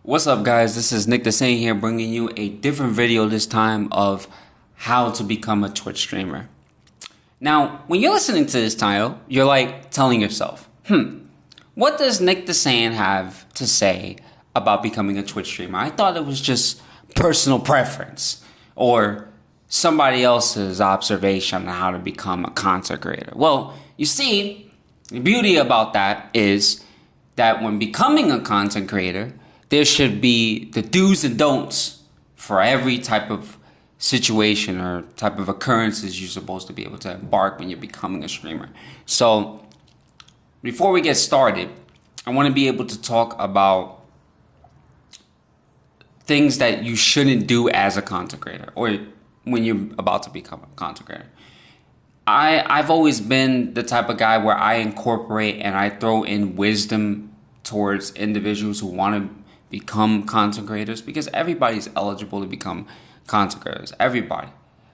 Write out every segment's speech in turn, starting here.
What's up, guys? This is NickTheSaiyan here, bringing you a different video this time of how to become a Twitch streamer. Now, when you're listening to this title, you're like telling yourself, what does NickTheSaiyan have to say about becoming a Twitch streamer? I thought it was just personal preference or somebody else's observation on how to become a content creator. Well, you see, the beauty about that is that when becoming a content creator, there should be the do's and don'ts for every type of situation or type of occurrences you're supposed to be able to embark when you're becoming a streamer. So before we get started, I want to be able to talk about things that you shouldn't do as a content creator or when you're about to become a content creator. I've always been the type of guy where I incorporate and I throw in wisdom towards individuals who want to become content creators, because everybody's eligible to become content creators. Everybody,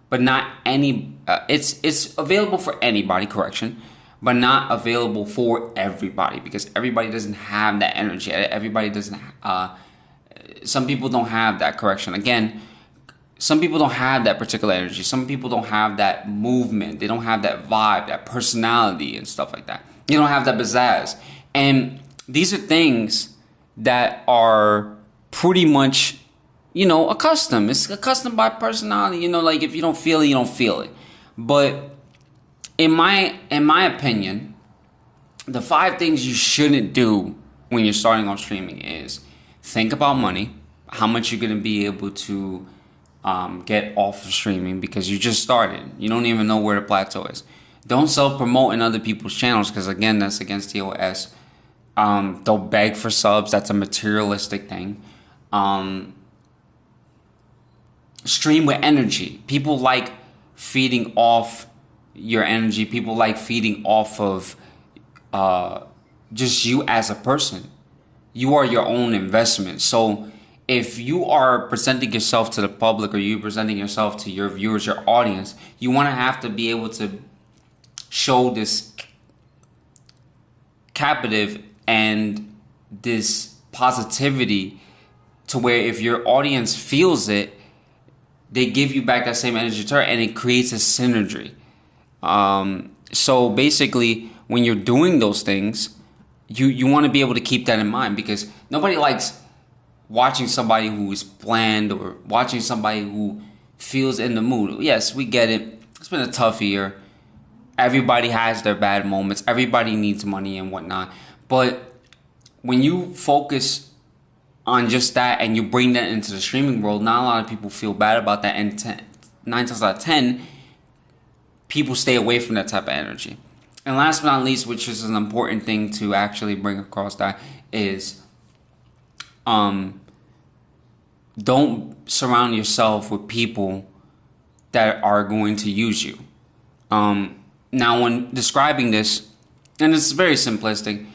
but not any. It's available for anybody. Correction, but not available for everybody, because everybody doesn't have that energy. Everybody doesn't. Some people don't have that. Correction again. Some people don't have that particular energy. Some people don't have that movement. They don't have that vibe, that personality, and stuff like that. You don't have that pizzazz, and these are things that are pretty much, accustomed. It's accustomed by personality. Like if you don't feel it, you don't feel it. But in my opinion, the 5 things you shouldn't do when you're starting off streaming is think about money, how much you're gonna be able to get off of streaming, because you just started. You don't even know where the plateau is. Don't self-promote in other people's channels, because again, that's against TOS. They'll beg for subs. That's a materialistic thing. Stream with energy. People like feeding off your energy. People like feeding off of just you as a person. You are your own investment. So if you are presenting yourself to the public, or you presenting yourself to your viewers, your audience, you want to have to be able to show this captive and this positivity to where if your audience feels it, they give you back that same energy return, and it creates a synergy. So basically, when you're doing those things, you want to be able to keep that in mind, because nobody likes watching somebody who is bland or watching somebody who feels in the mood. Yes, we get it. It's been a tough year. Everybody has their bad moments. Everybody needs money and whatnot. But when you focus on just that and you bring that into the streaming world, not a lot of people feel bad about that. And 9 times out of 10, people stay away from that type of energy. And last but not least, which is an important thing to actually bring across, that is, don't surround yourself with people that are going to use you. Now, when describing this, and it's very simplistic,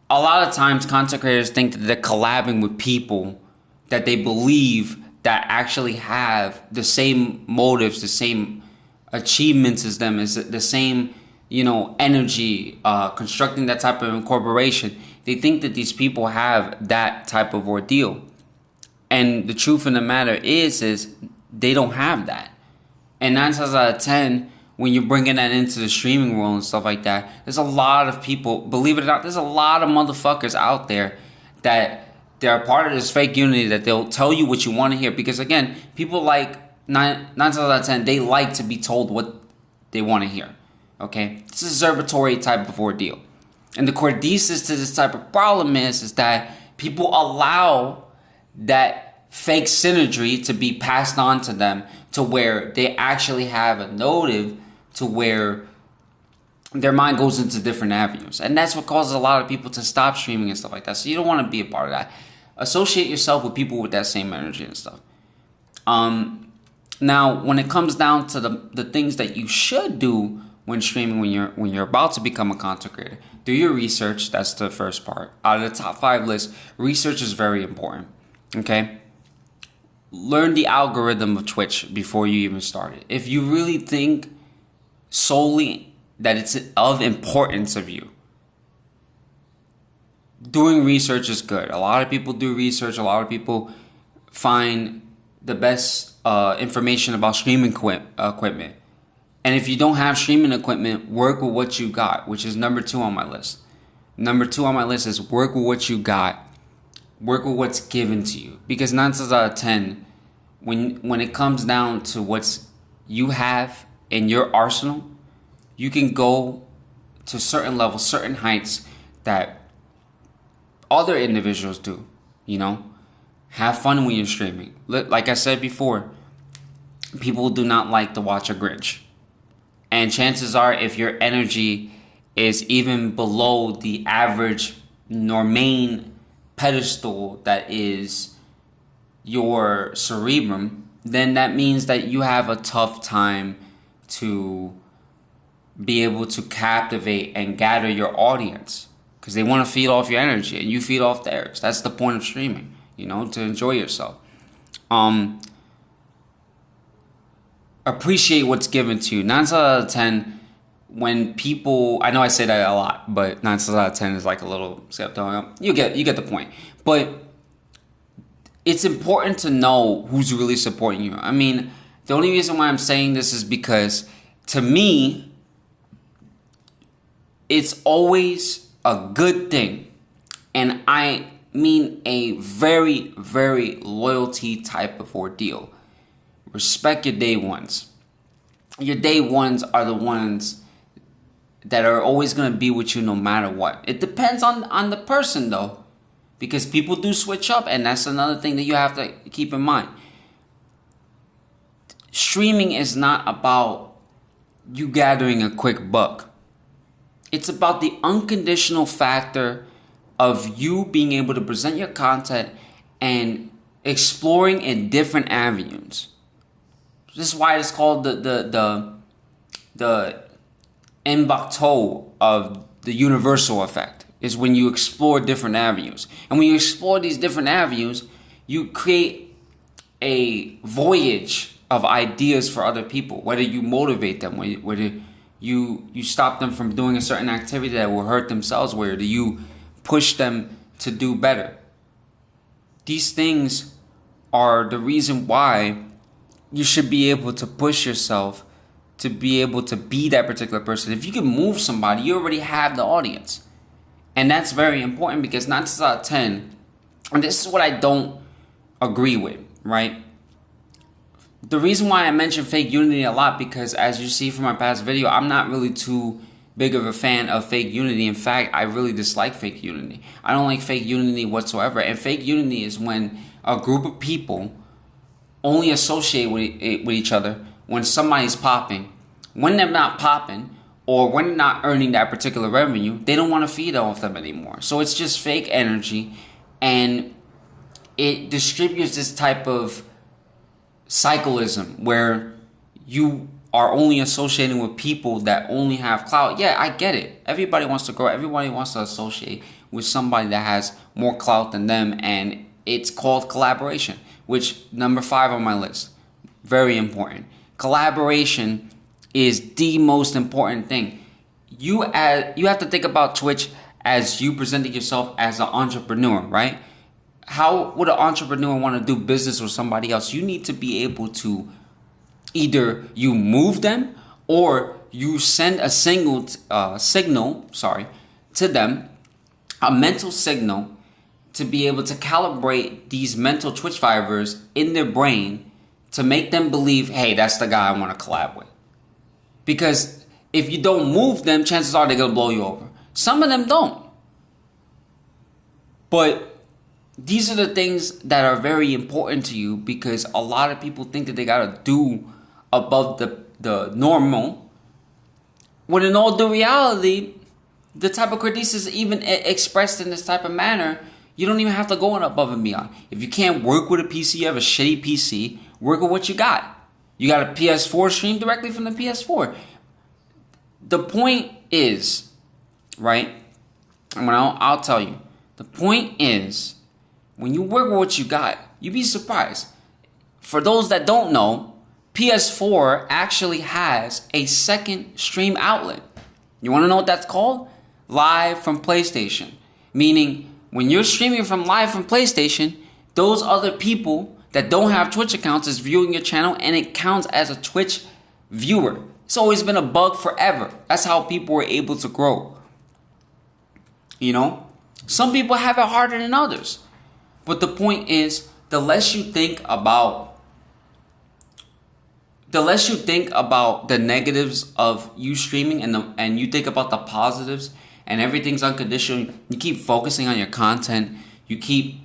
a lot of times content creators think that they're collabing with people that they believe that actually have the same motives, the same achievements as them, is the same, energy, constructing that type of incorporation. They think that these people have that type of ordeal. And the truth of the matter is they don't have that. And 9 times out of 10, when you're bringing that into the streaming world and stuff like that, there's a lot of people, believe it or not, there's a lot of motherfuckers out there that they're part of this fake unity, that they'll tell you what you want to hear. Because again, people like 9 times out of 10, they like to be told what they want to hear. Okay? It's a observatory type of ordeal. And the cordesis to this type of problem is that people allow that fake synergy to be passed on to them, to where they actually have a motive, to where their mind goes into different avenues. And that's what causes a lot of people to stop streaming and stuff like that. So you don't want to be a part of that. Associate yourself with people with that same energy and stuff. Now, when it comes down to the things that you should do when streaming, when you're about to become a content creator, do your research. That's the first part. Out of the top 5 list, research is very important. Okay? Learn the algorithm of Twitch before you even start it. If you really think solely that it's of importance of you, doing research is good. A lot of people do research. A lot of people find the best information about streaming equipment. And if you don't have streaming equipment, work with what you got, which is number 2 on my list. Number 2 on my list is work with what you got. Work with what's given to you. Because 9 times out of 10, when it comes down to what's you have in your arsenal, you can go to certain levels, certain heights that other individuals do. You know, have fun when you're streaming. Like I said before, people do not like to watch a Grinch. And chances are, if your energy is even below the average nor main pedestal that is your cerebrum, then that means that you have a tough time to be able to captivate and gather your audience, because they want to feed off your energy and you feed off theirs. That's the point of streaming, to enjoy yourself. Appreciate what's given to you. 9 times out of 10, when people, I know I say that a lot, but 9 times out of 10 is like a little skeptical. You get the point. But it's important to know who's really supporting you. I mean, the only reason why I'm saying this is because, to me, it's always a good thing. And I mean a very, very loyalty type of ordeal. Respect your day ones. Your day ones are the ones that are always going to be with you no matter what. It depends on the person, though, because people do switch up, and that's another thing that you have to keep in mind. Streaming is not about you gathering a quick buck. It's about the unconditional factor of you being able to present your content and exploring in different avenues. This is why it's called the en bateau of the universal effect, is when you explore different avenues. And when you explore these different avenues, you create a voyage of ideas for other people, whether you motivate them, whether you stop them from doing a certain activity that will hurt themselves, whether you push them to do better. These things are the reason why you should be able to push yourself to be able to be that particular person. If you can move somebody, you already have the audience. And that's very important, because 9 times out of 10, and this is what I don't agree with, right? The reason why I mention fake unity a lot, because as you see from my past video, I'm not really too big of a fan of fake unity. In fact, I really dislike fake unity. I don't like fake unity whatsoever. And fake unity is when a group of people only associate with each other when somebody's popping. When they're not popping, or when they're not earning that particular revenue, they don't want to feed off them anymore. So it's just fake energy, and it distributes this type of cyclism where you are only associating with people that only have clout. Yeah, I get it. Everybody wants to grow. Everybody wants to associate with somebody that has more clout than them, and it's called collaboration, which number 5 on my list. Very important. Collaboration is the most important thing. You have to think about Twitch as you presenting yourself as an entrepreneur, right? How would an entrepreneur want to do business with somebody else? You need to be able to either you move them, or you send a signal to them, a mental signal, to be able to calibrate these mental Twitch fibers in their brain to make them believe, hey, that's the guy I want to collab with. Because if you don't move them, chances are they're going to blow you over. Some of them don't. But these are the things that are very important to you, because a lot of people think that they got to do above the normal, when in all due reality, the type of critiques is even expressed in this type of manner. You don't even have to go on above and beyond. If you can't work with a PC, you have a shitty PC, work with what you got. You got a PS4, stream directly from the PS4. The point is, right? And I'll tell you. The point is, when you work with what you got, you'd be surprised. For those that don't know, PS4 actually has a second stream outlet. You want to know what that's called? Live from PlayStation. Meaning, when you're streaming from live from PlayStation, those other people that don't have Twitch accounts is viewing your channel, and it counts as a Twitch viewer. It's always been a bug forever. That's how people were able to grow. You know? Some people have it harder than others. But the point is, the less you think about the negatives of you streaming and you think about the positives and everything's unconditional, you keep focusing on your content, you keep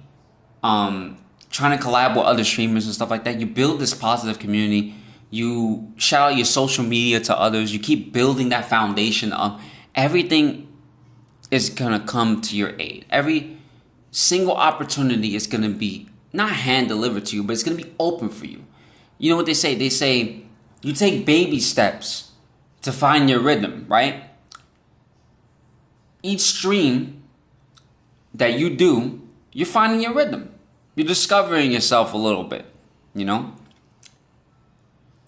trying to collab with other streamers and stuff like that, you build this positive community, you shout out your social media to others, you keep building that foundation up, everything is gonna come to your aid. Every single opportunity is gonna be not hand delivered to you, but it's gonna be open for you. You know what they say? They say you take baby steps to find your rhythm, right? Each stream that you do, you're finding your rhythm. You're discovering yourself a little bit, you know?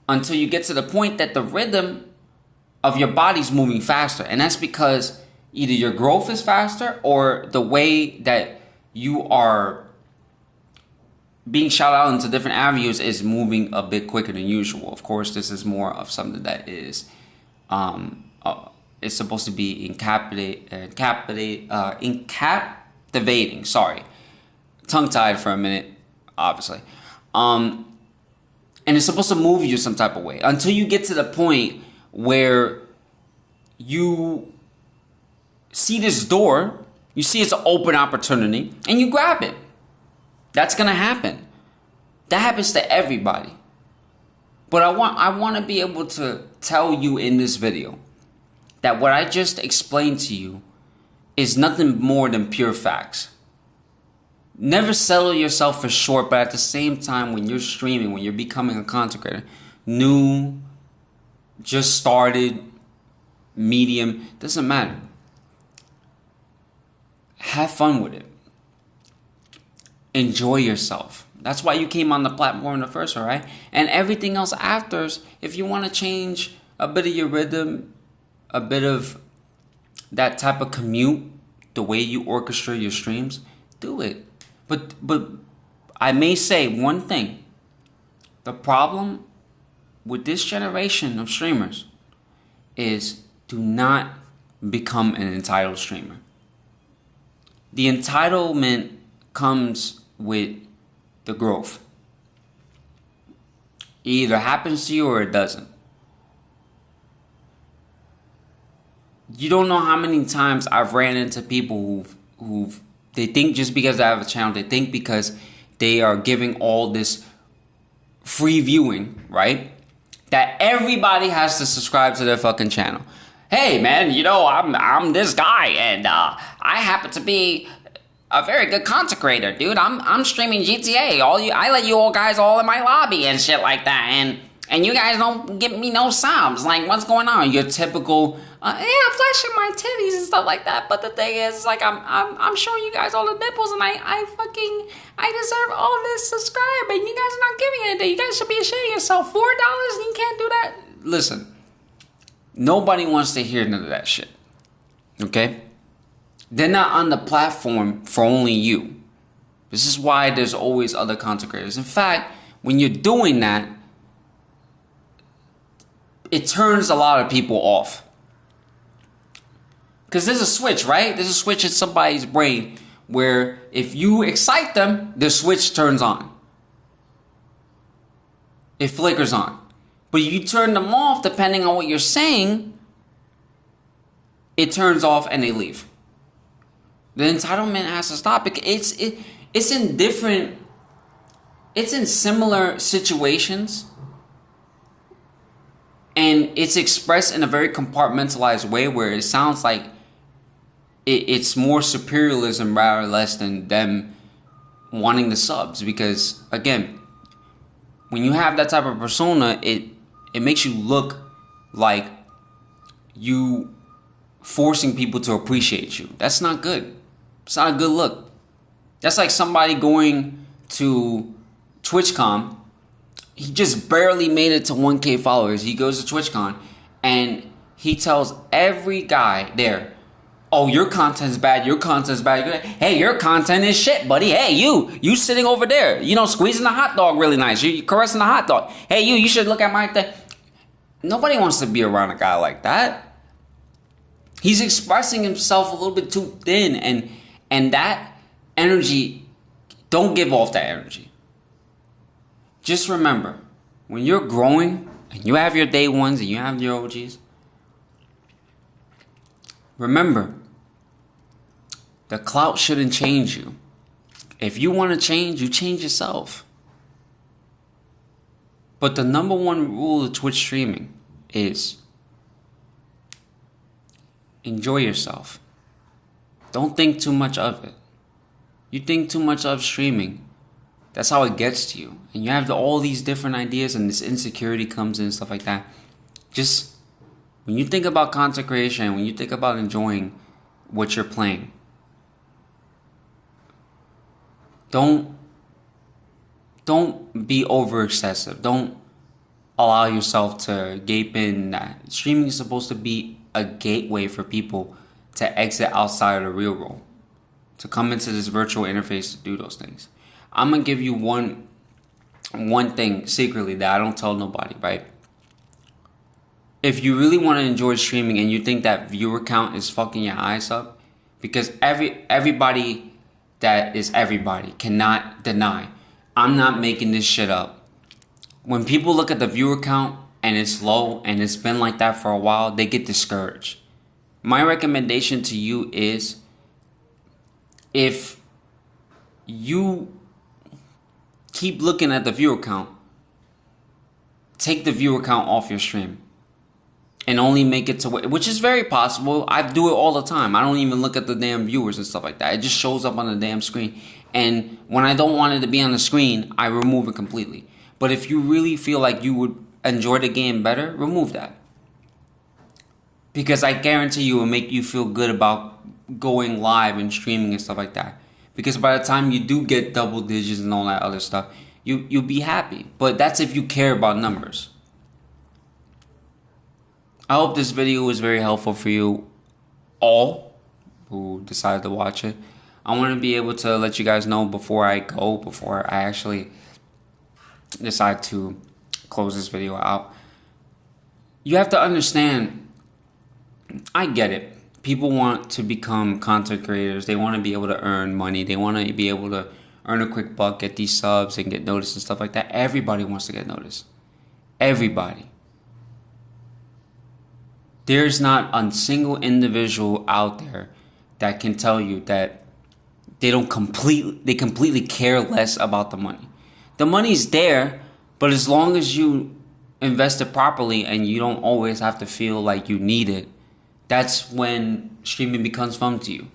Until you get to the point that the rhythm of your body's moving faster. And that's because either your growth is faster or the way that you are being shouted out into different avenues is moving a bit quicker than usual. Of course, this is more of something that is it's supposed to be encaptivating. Sorry, tongue-tied for a minute, obviously. And it's supposed to move you some type of way until you get to the point where you see this door, you see it's an open opportunity, and you grab it. That's gonna happen. That happens to everybody. But I want to be able to tell you in this video that what I just explained to you is nothing more than pure facts. Never settle yourself for short, but at the same time, when you're streaming, when you're becoming a content creator, new, just started, medium, doesn't matter. Have fun with it. Enjoy yourself. That's why you came on the platform in the first one, right? And everything else after, if you want to change a bit of your rhythm, a bit of that type of commute, the way you orchestrate your streams, do it. But I may say one thing. The problem with this generation of streamers is do not become an entitled streamer. The entitlement comes with the growth. It either happens to you or it doesn't. You don't know how many times I've ran into people who've they think just because I have a channel, they think because they are giving all this free viewing, right? That everybody has to subscribe to their fucking channel. Hey man, you know, I'm this guy and I happen to be a very good content creator, dude. I'm streaming GTA. I let you all guys all in my lobby and shit like that, and you guys don't give me no subs. Like, what's going on? Your typical, I'm flashing my titties and stuff like that. But the thing is, like, I'm showing you guys all the nipples, and I deserve all this subscribe, and you guys are not giving anything. You guys should be ashamed of yourself. $4 and you can't do that. Listen, nobody wants to hear none of that shit. Okay. They're not on the platform for only you. This is why there's always other content creators. In fact, when you're doing that, it turns a lot of people off. Because there's a switch, right? There's a switch in somebody's brain where if you excite them, the switch turns on. It flickers on. But you turn them off depending on what you're saying, it turns off and they leave. The entitlement has to stop. It's in similar situations, and it's expressed in a very compartmentalized way where it sounds like it's more superialism rather less than them wanting the subs. Because again, when you have that type of persona, it makes you look like you forcing people to appreciate you. That's not good. It's not a good look. That's like somebody going to TwitchCon. He just barely made it to 1K followers. He goes to TwitchCon and he tells every guy there, Oh, your content's bad. Your content's bad. Hey, your content is shit, buddy. Hey, you sitting over there, squeezing the hot dog really nice. You caressing the hot dog. Hey, you should look at my thing. Nobody wants to be around a guy like that. He's expressing himself a little bit too thin, and that energy, don't give off that energy. Just remember, when you're growing and you have your day ones and you have your OGs, remember, the clout shouldn't change you. If you want to change, you change yourself. But the number one rule of Twitch streaming is enjoy yourself. Don't think too much of it. You think too much of streaming, that's how it gets to you. And you have all these different ideas and this insecurity comes in and stuff like that. Just, when you think about content creation, when you think about enjoying what you're playing, don't be over excessive. Don't allow yourself to gape in that. Streaming is supposed to be a gateway for people to exit outside of the real world, to come into this virtual interface to do those things. I'm gonna give you one thing secretly that I don't tell nobody, right? If you really want to enjoy streaming and you think that viewer count is fucking your eyes up, because everybody that is everybody cannot deny, I'm not making this shit up. When people look at the viewer count and it's low and it's been like that for a while, they get discouraged. My recommendation to you is, if you keep looking at the viewer count, take the viewer count off your stream and only make it to which is very possible. I do it all the time. I don't even look at the damn viewers and stuff like that. It just shows up on the damn screen. And when I don't want it to be on the screen, I remove it completely. But if you really feel like you would enjoy the game better, remove that. Because I guarantee you it will make you feel good about going live and streaming and stuff like that. Because by the time you do get double digits and all that other stuff, you'll be happy. But that's if you care about numbers. I hope this video was very helpful for you all who decided to watch it. I want to be able to let you guys know before I actually decide to close this video out. You have to understand, I get it. People want to become content creators. They want to be able to earn money. They want to be able to earn a quick buck, get these subs, and get noticed and stuff like that. Everybody wants to get noticed. Everybody. There's not a single individual out there that can tell you that they completely care less about the money. The money's there, but as long as you invest it properly and you don't always have to feel like you need it, that's when streaming becomes fun to you,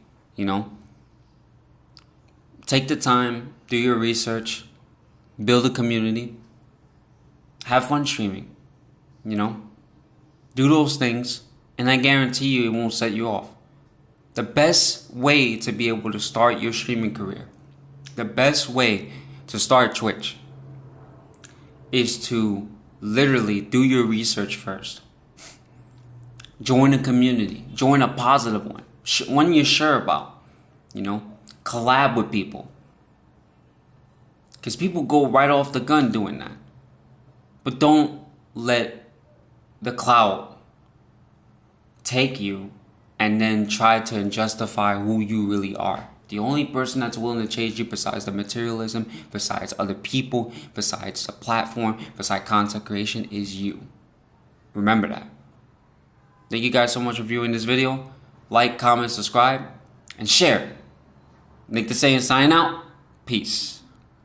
Take the time, do your research, build a community, have fun streaming, Do those things, and I guarantee you it won't set you off. The best way to be able to start your streaming career, the best way to start Twitch, is to literally do your research first. Join a community. Join a positive one. One you're sure about. Collab with people. Because people go right off the gun doing that. But don't let the clout take you and then try to justify who you really are. The only person that's willing to change you besides the materialism, besides other people, besides the platform, besides content creation is you. Remember that. Thank you guys so much for viewing this video. Like, comment, subscribe, and share. NickTheSaiyan sign out. Peace.